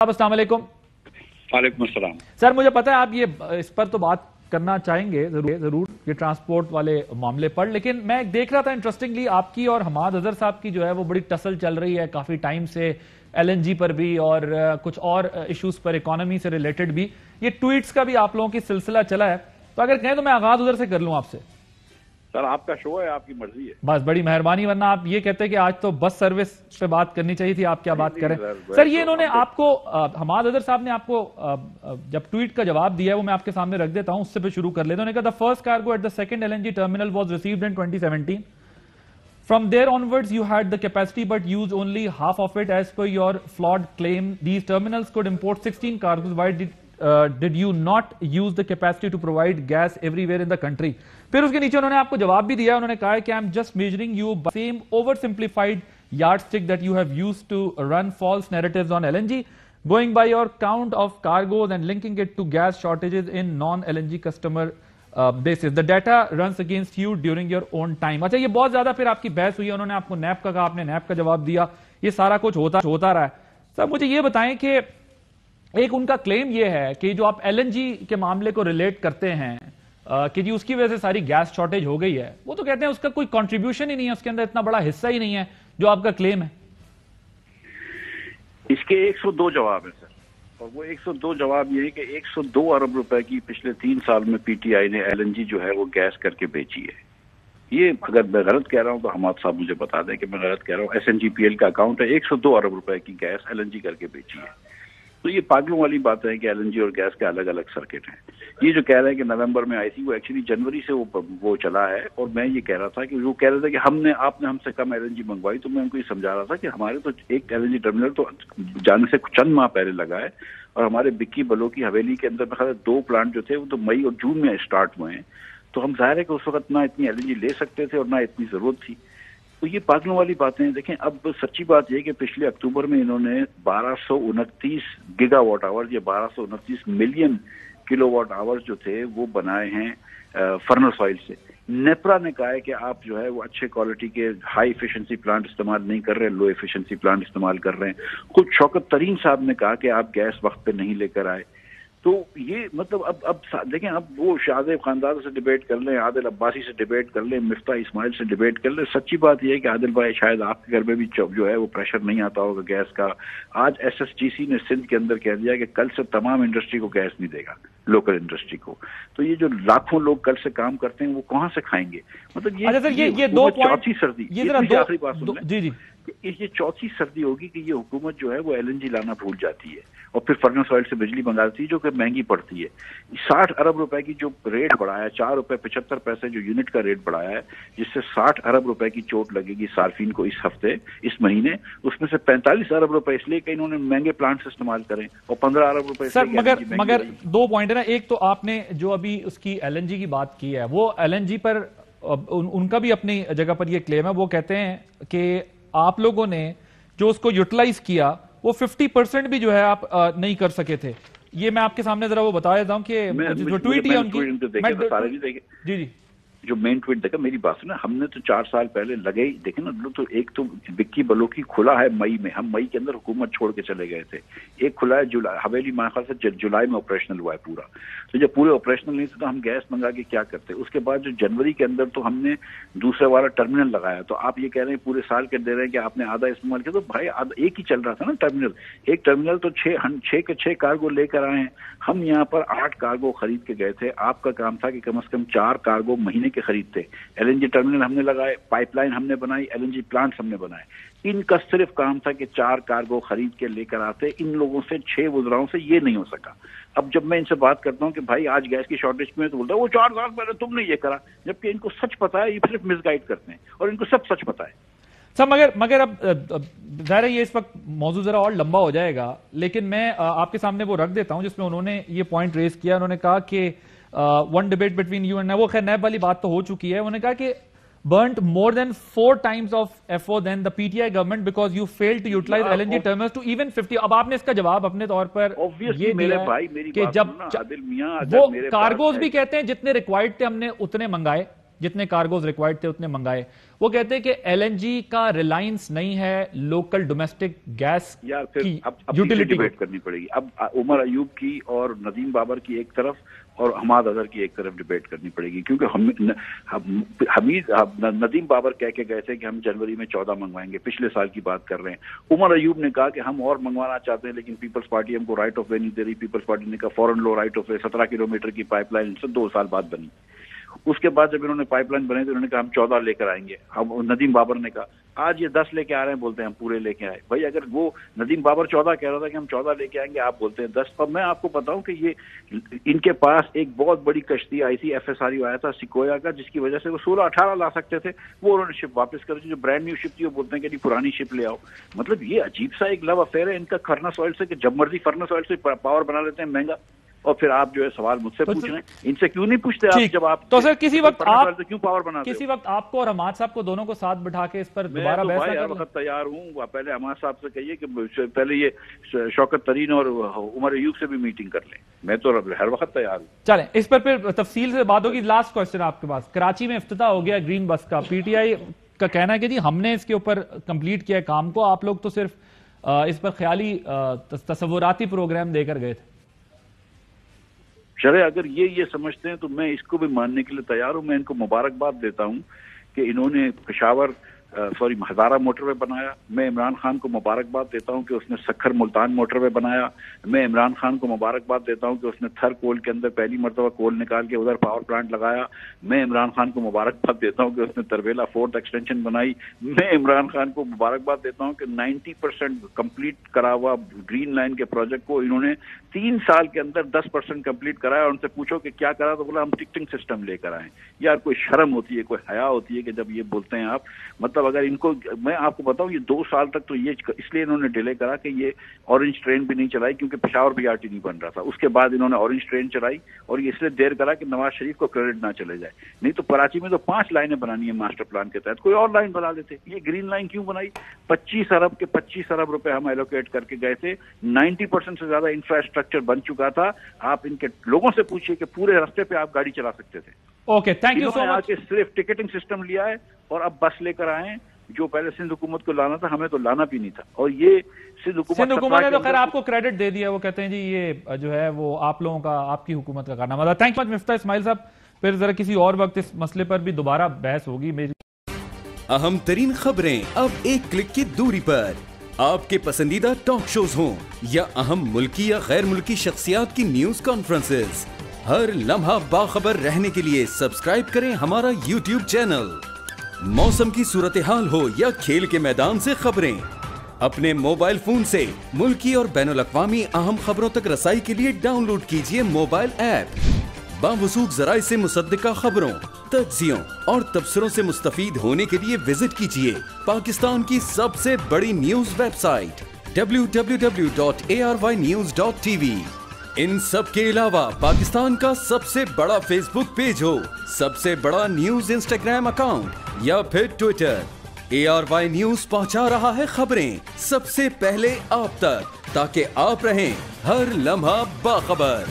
अस्सलाम वालेकुम। वालेकुम अस्सलाम। सर मुझे पता है आप ये इस पर तो बात करना चाहेंगे जरूर ये ट्रांसपोर्ट वाले मामले पर, लेकिन मैं देख रहा था इंटरेस्टिंगली आपकी और हमाद अजहर साहब की जो है वो बड़ी टसल चल रही है काफी टाइम से, एलएनजी पर भी और कुछ और इश्यूज पर, इकोनॉमी से रिलेटेड भी। ये ट्वीट्स का भी आप लोगों की सिलसिला चला है, तो अगर कहें तो मैं आगाज उधर से कर लूं आपसे। सर आपका शो है, आपकी मर्जी है। बस बड़ी मेहरबानी, वरना आप ये कहते हैं कि आज तो बस सर्विस पे बात करनी चाहिए थी, आप क्या बात करें। सर ये इन्होंने आपको हमाद अजहर साहब ने आपको जब ट्वीट का जवाब दिया है वो मैं आपके सामने रख देता हूं, उससे पे शुरू कर लेता हूं। The first cargo at the second LNG terminal was received in 2017. From there onwards, you had the capacity but used only half of it as per your flawed claim. These terminals could import 16 cargoes. Why did you not use the capacity to provide gas everywhere in the country? फिर उसके नीचे उन्होंने आपको जवाब भी दिया, उन्होंने कहा कि I'm just measuring you by the same oversimplified yardstick that you have used to run false narratives on LNG, going by your count of cargoes and linking it to gas shortages in non-LNG customer basis. The data runs against you during your own time. अच्छा, ये बहुत ज्यादा फिर आपकी बहस हुई है, उन्होंने आपको नैप का कहा, आपने नैप का जवाब दिया, ये सारा कुछ होता रहा है। सर मुझे ये बताएं कि एक उनका क्लेम ये है कि जो आप एलएनजी के मामले को रिलेट करते हैं कि जी उसकी वजह से सारी गैस शॉर्टेज हो गई है, वो तो कहते हैं उसका कोई कंट्रीब्यूशन ही नहीं है, उसके अंदर इतना बड़ा हिस्सा ही नहीं है जो आपका क्लेम है। इसके 102 जवाब है सर, और वो 102 जवाब ये है कि 102 अरब रुपए की पिछले 3 साल में पीटीआई ने एलएनजी जो है वो गैस करके बेची है। ये अगर मैं गलत कह रहा हूं तो हमाद साहब मुझे बता दें कि मैं गलत कह रहा हूं। एसएनजीपीएल का अकाउंट है, 102 अरब रुपए की गैस एलएनजी करके बेची है। तो ये पागलों वाली बात है कि एलएनजी और गैस के अलग अलग सर्किट हैं। ये जो कह रहे हैं कि नवंबर में आई थी, वो एक्चुअली जनवरी से वो चला है। और मैं ये कह रहा था कि वो कह रहे थे कि आपने हमसे कम एलएनजी मंगवाई, तो मैं उनको ये समझा रहा था कि हमारे तो एक एलएनजी टर्मिनल तो जाने से चंद माह पहले लगा है, और हमारे बिक्की बलो की हवेली के अंदर में 2 प्लांट जो थे वो तो मई और जून में स्टार्ट हुए हैं। तो हम जाहिर है कि उस वक्त ना इतनी एलएनजी ले सकते थे और ना इतनी जरूरत थी। तो ये पागलों वाली बातें देखें। अब सच्ची बात यह कि पिछले अक्टूबर में इन्होंने 1229 गीगावाट आवर्स या 1229 मिलियन किलोवाट आवर्स जो थे वो बनाए हैं फर्नेस ऑयल से। नेपरा ने कहा है कि आप जो है वो अच्छे क्वालिटी के हाई एफिशिएंसी प्लांट इस्तेमाल नहीं कर रहे, लो एफिशिएंसी प्लांट इस्तेमाल कर रहे हैं। खुद शौकत तरीन साहब ने कहा कि आप गैस वक्त पे नहीं लेकर आए। तो ये मतलब अब देखें, अब वो शाहजेब खानदान से डिबेट कर लें, आदिल अब्बासी से डिबेट कर लें, मिफ्ता इस्माइल से डिबेट कर लें। सच्ची बात यह है कि आदिल भाई शायद आपके घर में भी जो है वो प्रेशर नहीं आता होगा गैस का। आज एसएसजीसी ने सिंध के अंदर कह दिया कि कल से तमाम इंडस्ट्री को गैस नहीं देगा, लोकल इंडस्ट्री को। तो ये जो लाखों लोग कल से काम करते हैं वो कहाँ से खाएंगे? मतलब ये 2 पॉइंट, चौथी सर्दी, ये आखिरी बात सुन जी जी, ये चौथी सर्दी होगी कि ये हुकूमत जो है वो एलएनजी लाना भूल जाती है और फिर फर्नेस ऑयल से बिजली मंगाती है, जो कि महंगी पड़ती है। 60 अरब रुपए की जो रेट बढ़ाया है, 4 रुपए 75 पैसे जो यूनिट का रेट बढ़ाया है, जिससे 60 अरब रुपए की चोट लगेगी सार्फिन को इस हफ्ते, इस महीने। उसमें से 45 अरब रुपए इसलिए कि इन्होंने महंगे प्लांट्स इस्तेमाल करें, और 15 अरब रुपए। सर मगर 2 पॉइंट है ना। एक तो आपने जो अभी उसकी एलएनजी की बात की है, वो एलएनजी पर उनका भी अपनी जगह पर ये क्लेम है। वो कहते हैं कि आप लोगों ने जो उसको यूटिलाइज किया वो 50% भी जो है आप नहीं कर सके थे। ये मैं आपके सामने जरा वो बता देता हूँ कि जो ट्वीट है उनकी, जी जी, जो मेन ट्वीट देखा, मेरी बात सुना। हमने तो 4 साल पहले लगे ही देखे ना। तो एक तो बिक्की बलो की खुला है मई में, हम मई के अंदर हुकूमत छोड़ के चले गए थे। एक खुला है जुलाई, हवेली मेरे ख्याल से जुलाई में ऑपरेशनल हुआ है पूरा। तो जब पूरे ऑपरेशनल नहीं थे तो हम गैस मंगा के क्या करते। उसके बाद जो जनवरी के अंदर तो हमने दूसरे वाला टर्मिनल लगाया। तो आप ये कह रहे हैं पूरे साल के दे रहे हैं कि आपने आधा इस्तेमाल किया। तो भाई एक ही चल रहा था ना टर्मिनल। एक टर्मिनल तो 6 कार्गो लेकर आए हैं। हम यहाँ पर 8 कार्गो खरीद के गए थे। आपका काम था कि कम से कम 4 कार्गो महीने के खरीदते। एलएनजी टर्मिनल हमने लगाए, पाइपलाइन हमने बनाई, एलएनजी प्लांट्स हमने बनाए। इनका सिर्फ काम था कि 4 कार्गो खरीद के लेकर आते। इन लोगों से 6 वुज़राओं से ये नहीं हो सका। अब जब मैं इनसे बात करता हूं कि भाई आज गैस की शॉर्टेज में, तो बोलता है वो 4 साल पहले तुमने ये करा, जबकि इनको सच पता है। ये सिर्फ मिसगाइड करते हैं और इनको सब सच पता है। सर मगर अब जाहिर है ये इस वक्त मौजूद जरा और लंबा हो जाएगा, लेकिन मैं आपके सामने वो रख देता हूं जिसमें उन्होंने ये पॉइंट रेज किया। उन्होंने कहा कि one debate between you and, वो खैर नैब वाली बात तो हो चुकी है। उन्होंने कहा कि burnt more than 4 times of FO than the PTI government because you failed to utilize LNG terminals to even 50। अब आपने इसका जवाब अपने तौर पर ये दिया है कि जब वो कार्गोज भी कहते हैं जितने रिक्वायर्ड थे हमने उतने मंगाए, जितने कार्गोज रिक्वायर्ड थे उतने मंगाए। वो कहते हैं कि एलएनजी का रिलायंस नहीं है लोकल डोमेस्टिक गैस यार फिर की अब यूटिलिटी डिबेट करनी पड़ेगी। अब उमर अयूब की और नदीम बाबर की एक तरफ और हमाद अजहर की एक तरफ डिबेट करनी पड़ेगी, क्योंकि नदीम बाबर कह के गए थे कि हम जनवरी में 14 मंगवाएंगे, पिछले साल की बात कर रहे हैं। उमर अयूब ने कहा कि हम और मंगवाना चाहते हैं लेकिन पीपल्स पार्टी हमको राइट ऑफ वे नहीं दे रही। पीपल्स पार्टी ने कहा foreign low right of way, 17 kilometre की पाइपलाइन से 2 साल बाद बनी। उसके बाद जब इन्होंने पाइपलाइन बनाई तो उन्होंने कहा हम 14 लेकर आएंगे। हम नदीम बाबर ने कहा आज ये 10 लेके आ रहे हैं, बोलते हैं हम पूरे लेके आए। भाई अगर वो नदीम बाबर 14 कह रहा था कि हम 14 लेके आएंगे, आप बोलते हैं 10। और मैं आपको बताऊं कि ये इनके पास एक बहुत बड़ी कश्ती आई थी, FSRU आया था सिकोया का, जिसकी वजह से वो 16-18 ला सकते थे। वो उन्होंने शिप वापस कर दी, जो ब्रांड न्यू शिप थी वो बोलते हैं कि पुरानी शिप ले आओ। मतलब ये अजीब सा एक लव अफेयर है इनका फर्नेस ऑयल से, कि जब मर्जी फर्नेस ऑयल से पावर बना लेते हैं महंगा। और फिर आप जो है सवाल मुझसे पूछ रहे हैं, इनसे क्यों नहीं पूछते आप? जब आप तो सर किसी वक्त आप क्यों पावर बनाते, किसी वक्त आपको और हमाद साहब को दोनों को साथ बिठा के इस पर दोबारा बहस मैं हर वक्त तैयार हूँ। पहले हमाद साहब से कहिए कि पहले ये शौकत तरीन और उमर अयूब से भी मीटिंग कर लें। मैं तो हर वक्त तैयार हूँ। चलें इस पर फिर तफसील से बात होगी। लास्ट क्वेश्चन आपके पास, कराची में इफ्तिताह हो गया ग्रीन बस का। PTI का कहना है कि जी हमने इसके ऊपर कंप्लीट किया काम को, आप लोग तो सिर्फ इस पर ख्याली तसव्वुराती प्रोग्राम देकर गए थे। चले अगर ये समझते हैं तो मैं इसको भी मानने के लिए तैयार हूं। मैं इनको मुबारकबाद देता हूं कि इन्होंने पेशावर हजारा मोटरवे बनाया। मैं इमरान खान को मुबारकबाद देता हूं कि उसने सखर मुल्तान मोटरवे बनाया। मैं इमरान खान को मुबारकबाद देता हूं कि उसने थर कोल के अंदर पहली मरतबा कोल निकाल के उधर पावर प्लांट लगाया। मैं इमरान खान को मुबारकबाद देता हूं कि उसने तरवेला 4th एक्सटेंशन बनाई। मैं इमरान खान को मुबारकबाद देता हूं कि 90% कंप्लीट करा हुआ ग्रीन लाइन के प्रोजेक्ट को इन्होंने 3 साल के अंदर 10% कंप्लीट कराया। और उनसे पूछो कि क्या करा, तो बोला हम टिकटिंग सिस्टम लेकर आए। यार कोई शर्म होती है, कोई हया होती है कि जब ये बोलते हैं आप? मतलब अगर इनको, मैं आपको बताऊं, ये 2 साल तक तो ये इसलिए इन्होंने डिले करा कि ये ऑरेंज ट्रेन भी नहीं चलाई, क्योंकि पेशावर BRT नहीं बन रहा था। उसके बाद इन्होंने ऑरेंज ट्रेन चलाई और ये इसलिए देर करा कि नवाज शरीफ को क्रेडिट ना चले जाए। नहीं तो कराची में तो 5 लाइनें बनानी है मास्टर प्लान के तहत, कोई और लाइन बना लेते। ये ग्रीन लाइन क्यों बनाई? 25 अरब रुपए हम एलोकेट करके गए थे। 90% से ज्यादा इंफ्रास्ट्रक्चर बन चुका था। आप इनके लोगों से पूछिए कि पूरे रास्ते पे आप गाड़ी चला सकते थे। Okay, thank you so much. सिर्फ टिकटिंग सिस्टम लिया है और अब बस लेकर आए, जो पहले सिंध हुकूमत को लाना था, हमें तो लाना भी नहीं था। और ये सिंध हुकूमत ने तो खैर आपको क्रेडिट दे दिया। वो कहते हैं जी ये जो है वो आप लोगों का, आपकी हुकूमत का कारनामा था। Thank you much Miftah Ismail साहब। फिर जरा किसी और वक्त इस मसले पर भी दोबारा बहस होगी। मेरी अहम तरीन खबरें अब एक क्लिक की दूरी पर। आपके पसंदीदा टॉक शोज हों या अहम मुल्की या गैर मुल्की शख्सियात की न्यूज कॉन्फ्रेंसेस, हर लम्हा बाखबर रहने के लिए सब्सक्राइब करें हमारा YouTube चैनल। मौसम की सूरत हाल हो या खेल के मैदान से खबरें, अपने मोबाइल फोन से मुल्की और बैनुल-अक़वामी अहम खबरों तक रसाई के लिए डाउनलोड कीजिए मोबाइल ऐप। बावसूख ज़राए से मुसद्दिका खबरों, तज्ज़ियों और तबसरों से मुस्तफीद होने के लिए विजिट कीजिए पाकिस्तान की सबसे बड़ी न्यूज वेबसाइट www.arYnews.tv। इन सब के अलावा पाकिस्तान का सबसे बड़ा फेसबुक पेज हो, सबसे बड़ा न्यूज इंस्टाग्राम अकाउंट या फिर ट्विटर, ARY न्यूज पहुंचा रहा है खबरें सबसे पहले आप तक, ताकि आप रहें हर लम्हा बाखबर।